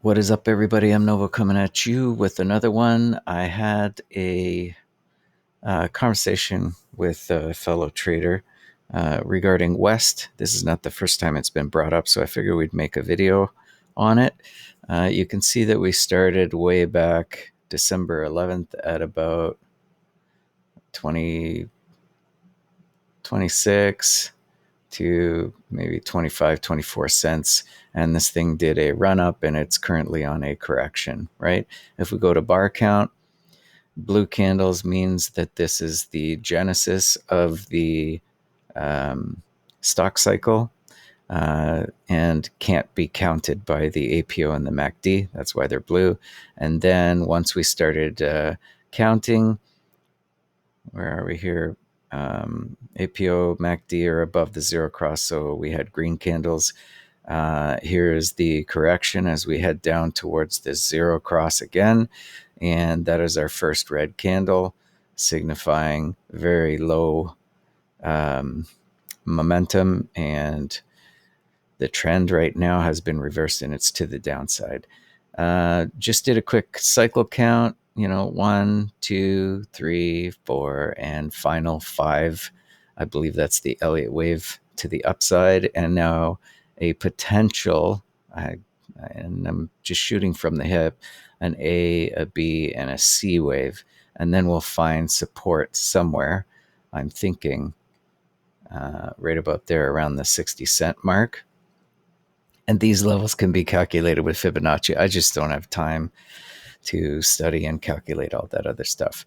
What is up, everybody? I'm Novo coming at you with another one. I had a conversation with a fellow trader regarding West. This is not the first time it's been brought up, so I figured we'd make a video on it. You can see that we started way back December 11th at about 26 to maybe 25, 24 cents. And this thing did a run up and it's currently on a correction, right? If we go to bar count, blue candles means that this is the genesis of the stock cycle and can't be counted by the APO and the MACD. That's why they're blue. And then once we started counting, where are we here? APO, MACD are above the zero cross, so we had green candles. Here is the correction as we head down towards this zero cross again, and that is our first red candle, signifying very low momentum, and the trend right now has been reversed and it's to the downside. Just did a quick cycle count, 1, 2, 3, 4, and final 5. I believe that's the Elliott wave to the upside. And now a potential, and I'm just shooting from the hip, an A, B, and a C wave. And then we'll find support somewhere. I'm thinking right about there around the 60-cent mark. And these levels can be calculated with Fibonacci. I just don't have time to study and calculate all that other stuff.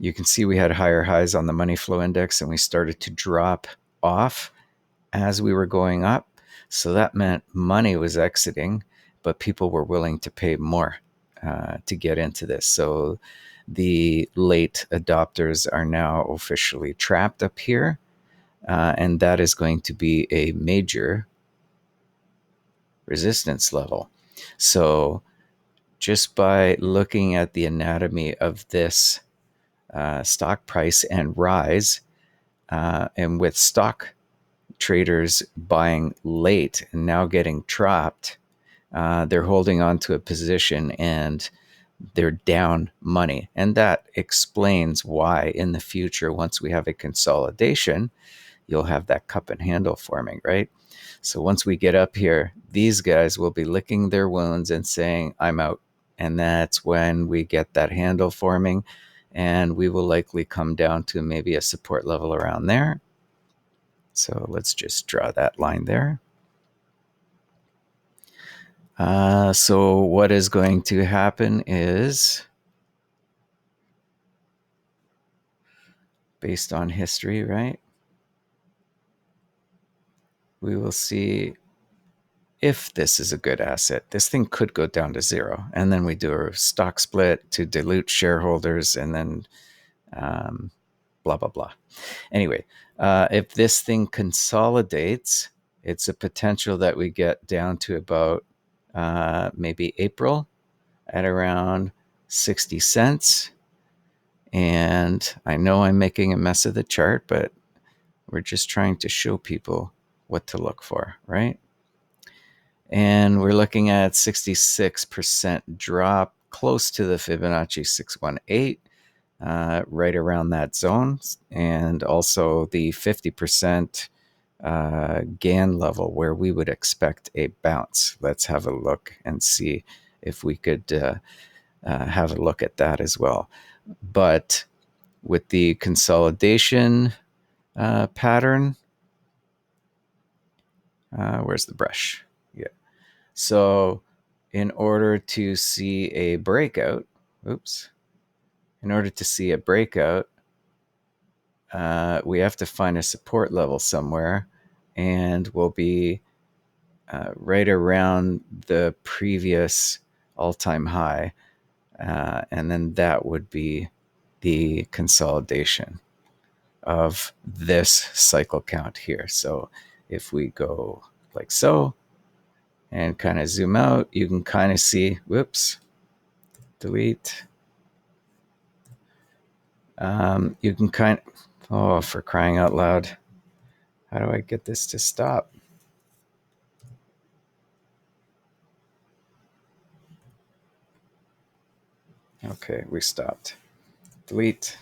You can see we had higher highs on the money flow index and we started to drop off as we were going up. So that meant money was exiting, but people were willing to pay more to get into this. So the late adopters are now officially trapped up here. And that is going to be a major resistance level. So just by looking at the anatomy of this stock price and rise, and with stock traders buying late and now getting trapped, they're holding on to a position and they're down money. And that explains why in the future, once we have a consolidation, you'll have that cup and handle forming, right? So once we get up here, these guys will be licking their wounds and saying, I'm out. And that's when we get that handle forming. And we will likely come down to maybe a support level around there. So let's just draw that line there. So what is going to happen is, based on history, right? We will see if this is a good asset. This thing could go down to zero. And then we do a stock split to dilute shareholders and then blah, blah, blah. Anyway, if this thing consolidates, it's a potential that we get down to about maybe April at around 60 cents. And I know I'm making a mess of the chart, but we're just trying to show people what to look for, right? And we're looking at 66% drop, close to the Fibonacci 618, right around that zone, and also the 50% GAN level where we would expect a bounce. Let's have a look and see if we could have a look at that as well. But with the consolidation pattern, where's the brush? Yeah. So in order to see a breakout, in order to see a breakout, we have to find a support level somewhere, and we'll be right around the previous all-time high, and then that would be the consolidation of this cycle count here. So if we go like so and kind of zoom out, you can kind of see, delete. You can kind of, oh, for crying out loud, how do I get this to stop? Okay, we stopped. Delete.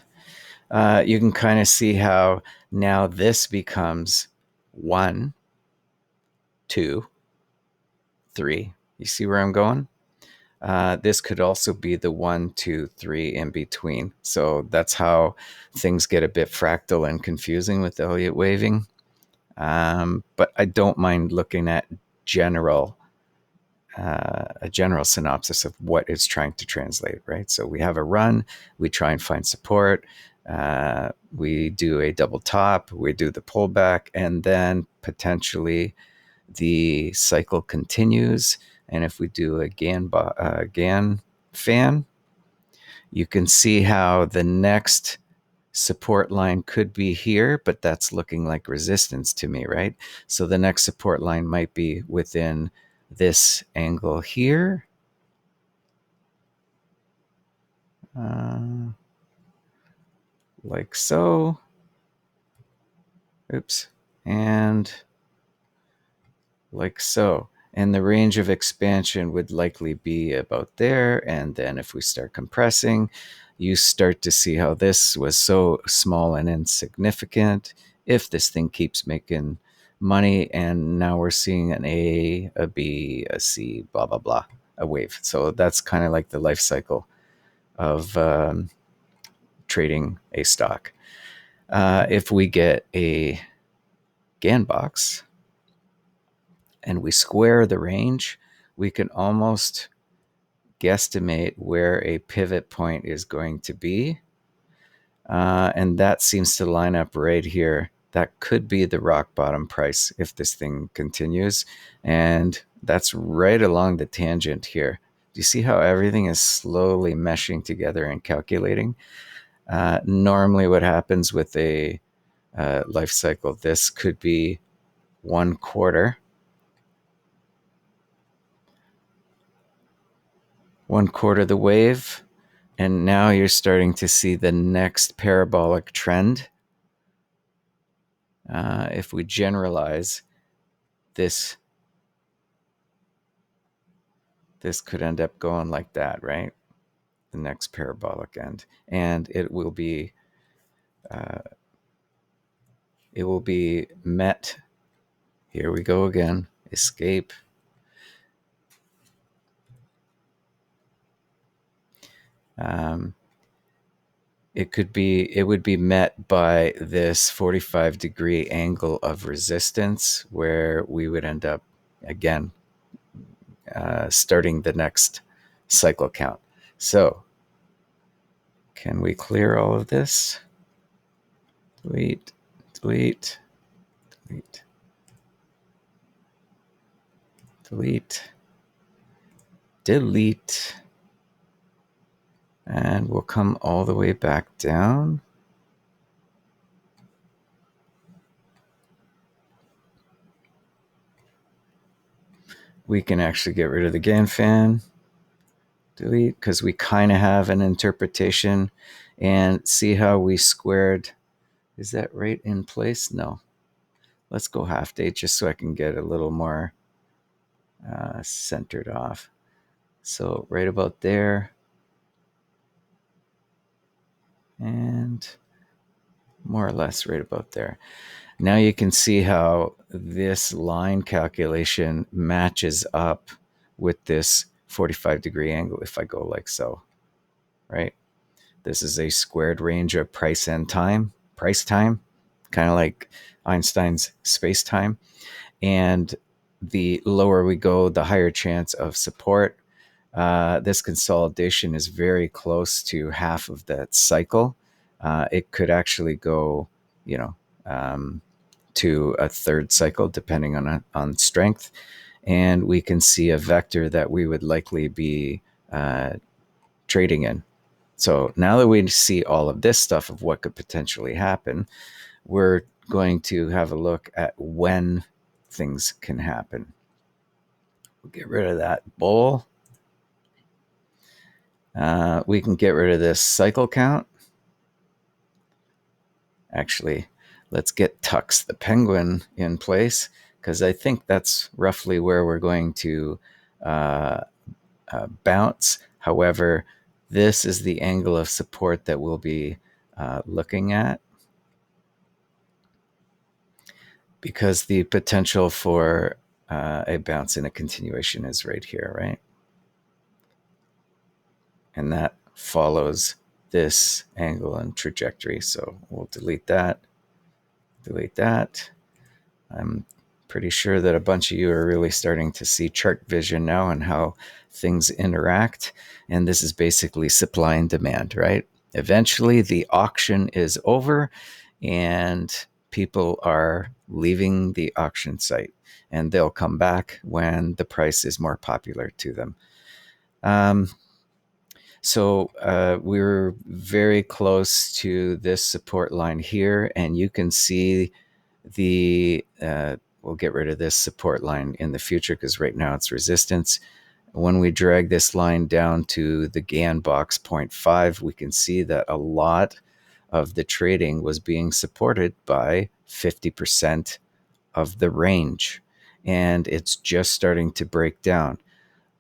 You can kind of see how now this becomes 1, 2, 3. You see where I'm going? This could also be the 1, 2, 3 in between. So that's how things get a bit fractal and confusing with Elliott waving. But I don't mind looking at a general synopsis of what it's trying to translate, right? So we have a run, we try and find support, we do a double top, we do the pullback, and then potentially the cycle continues. And if we do a Gann fan, you can see how the next support line could be here, but that's looking like resistance to me, right? So the next support line might be within this angle here. Like so. Oops. And like so. And the range of expansion would likely be about there. And then if we start compressing, you start to see how this was so small and insignificant. If this thing keeps making money, and now we're seeing an A, a B, a C, blah, blah, blah, a wave. So that's kind of like the life cycle of trading a stock. If we get a Gann box and we square the range, we can almost guesstimate where a pivot point is going to be. And that seems to line up right here. That could be the rock bottom price if this thing continues. And that's right along the tangent here. Do you see how everything is slowly meshing together and calculating? Normally what happens with a life cycle, this could be 1/4 the wave, and now you're starting to see the next parabolic trend. If we generalize, this could end up going like that, right? The next parabolic end, and it will be met. Here we go again. Escape. It would be met by this 45-degree angle of resistance, where we would end up again starting the next cycle count. So can we clear all of this? Delete, delete, delete, delete, delete. And we'll come all the way back down. We can actually get rid of the Gann fan. Delete, because we kind of have an interpretation. And see how we squared. Is that right in place? No. Let's go half day just so I can get a little more centered off. So right about there. And more or less right about there. Now you can see how this line calculation matches up with this 45-degree angle if I go like so, right? This is a squared range of price time, kind of like Einstein's space-time. And the lower we go, the higher chance of support. This consolidation is very close to half of that cycle. It could actually go, to a third cycle depending on strength, and we can see a vector that we would likely be trading in. So now that we see all of this stuff of what could potentially happen, we're going to have a look at when things can happen. We'll get rid of that bull. We can get rid of this cycle count. Actually, let's get Tux the penguin in place, because I think that's roughly where we're going to bounce. However, This is the angle of support that we'll be looking at, because the potential for a bounce and a continuation is right here, right? And that follows this angle and trajectory. So we'll delete that, delete that. I'm pretty sure that a bunch of you are really starting to see chart vision now and how things interact. And this is basically supply and demand, right? Eventually the auction is over and people are leaving the auction site, and they'll come back when the price is more popular to them. So we're very close to this support line here, and you can see we'll get rid of this support line in the future because right now it's resistance. When we drag this line down to the Gann box 0.5, we can see that a lot of the trading was being supported by 50% of the range, and it's just starting to break down.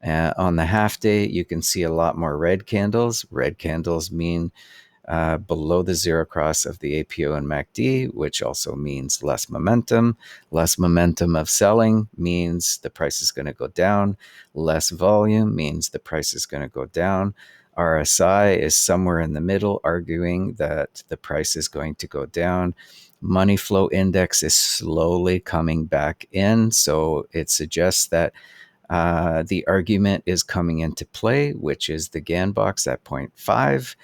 On the half day, you can see a lot more red candles. Red candles mean below the zero cross of the APO and MACD, which also means less momentum. Less momentum of selling means the price is going to go down. Less volume means the price is going to go down. RSI is somewhere in the middle, arguing that the price is going to go down. Money flow index is slowly coming back in, so it suggests that the argument is coming into play, which is the Gann box at 0.5.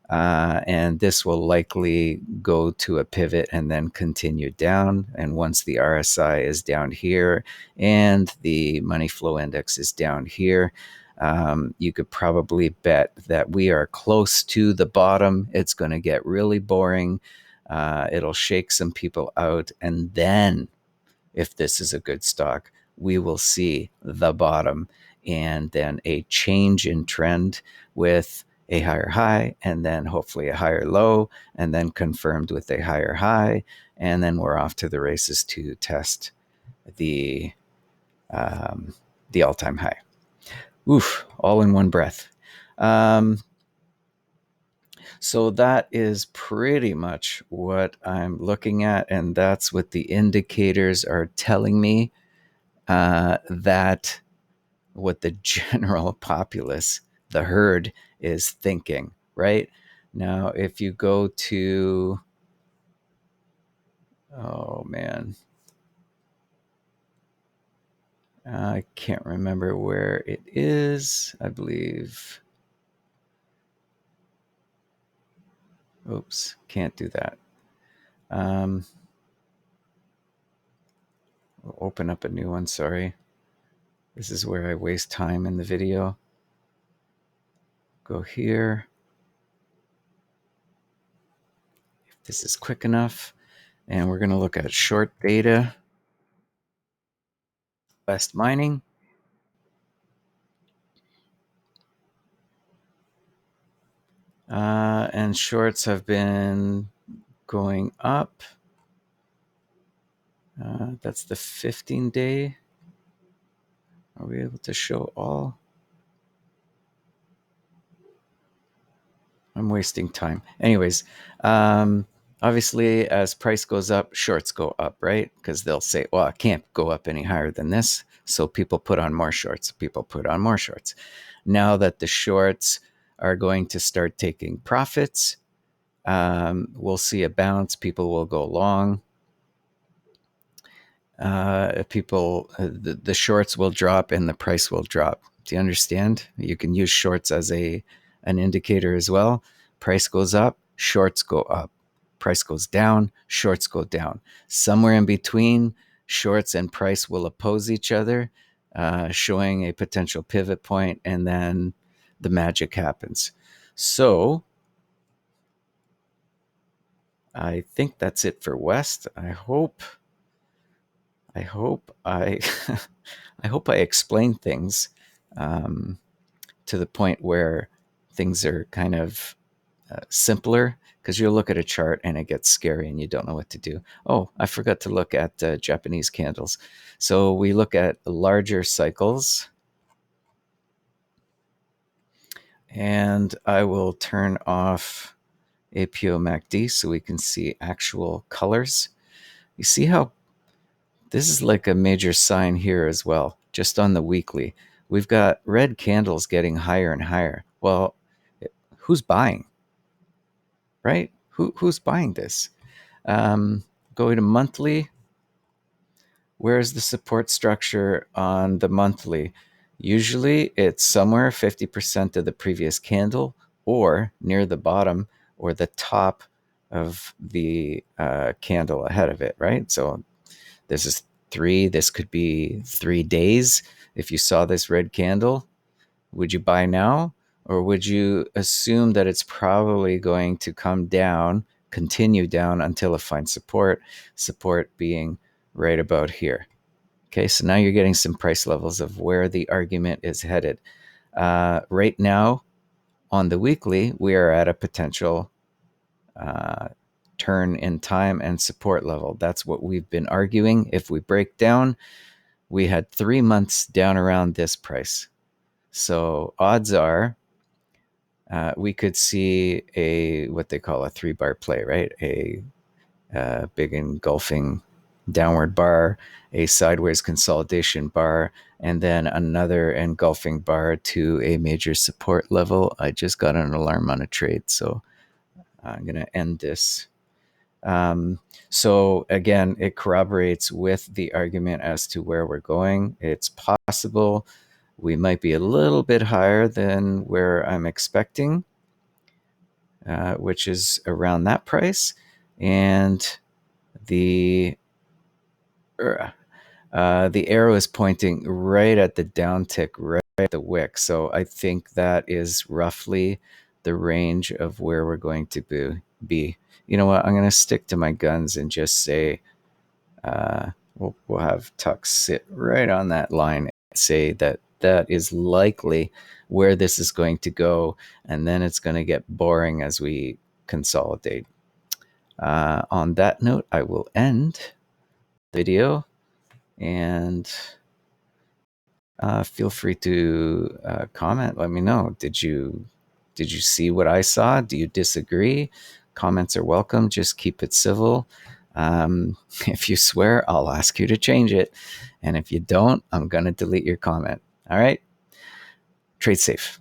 And this will likely go to a pivot and then continue down. And once the RSI is down here and the money flow index is down here, you could probably bet that we are close to the bottom. It's going to get really boring. It'll shake some people out. And then, if this is a good stock, we will see the bottom and then a change in trend with a higher high and then hopefully a higher low and then confirmed with a higher high. And then we're off to the races to test the all-time high. Oof, all in one breath. So that is pretty much what I'm looking at, and that's what the indicators are telling me. That what the general populace, the herd, is thinking, right? Now, if you go to, oh man, I can't remember where it is. I believe, oops, can't do that. We'll open up a new one, sorry. This is where I waste time in the video. Go here. If this is quick enough. And we're going to look at short data. West Mining. And shorts have been going up. That's the 15-day. Are we able to show all? I'm wasting time. Anyways, obviously, as price goes up, shorts go up, right? Because they'll say, well, I can't go up any higher than this. So people put on more shorts. People put on more shorts. Now that the shorts are going to start taking profits, we'll see a bounce. People will go long. The shorts will drop and the price will drop. Do you understand? You can use shorts as an indicator as well. Price goes up, shorts go up. Price goes down, shorts go down. Somewhere in between, shorts and price will oppose each other, showing a potential pivot point, and then the magic happens. So I think that's it for West. I hope I I hope I explain things to the point where things are kind of simpler, because you'll look at a chart and it gets scary and you don't know what to do. Oh, I forgot to look at Japanese candles. So we look at larger cycles, And I will turn off APO MACD so we can see actual colors. You see how this is like a major sign here as well, just on the weekly. We've got red candles getting higher and higher. Well, who's buying, right? Who's buying this? Going to monthly, where's the support structure on the monthly? Usually it's somewhere 50% of the previous candle or near the bottom or the top of the candle ahead of it, right? So this is 3. This could be 3 days. If you saw this red candle, would you buy now? Or would you assume that it's probably going to come down, continue down until it finds support being right about here? Okay, so now you're getting some price levels of where the argument is headed. Right now, on the weekly, we are at a potential turn in time and support level. That's what we've been arguing. If we break down, we had 3 months down around this price. So odds are we could see a what they call a 3-bar play, right? A big engulfing downward bar, a sideways consolidation bar, and then another engulfing bar to a major support level. I just got an alarm on a trade, so I'm going to end this. So again, it corroborates with the argument as to where we're going. It's possible we might be a little bit higher than where I'm expecting, which is around that price. And the arrow is pointing right at the downtick, right at the wick. So I think that is roughly the range of where we're going to be. You know what? I'm going to stick to my guns and just say we'll have Tux sit right on that line and say that that is likely where this is going to go. And then it's going to get boring as we consolidate. On that note, I will end the video, and feel free to comment. Let me know. Did you see what I saw? Do you disagree? Comments are welcome. Just keep it civil. If you swear, I'll ask you to change it. And if you don't, I'm going to delete your comment. All right. Trade safe.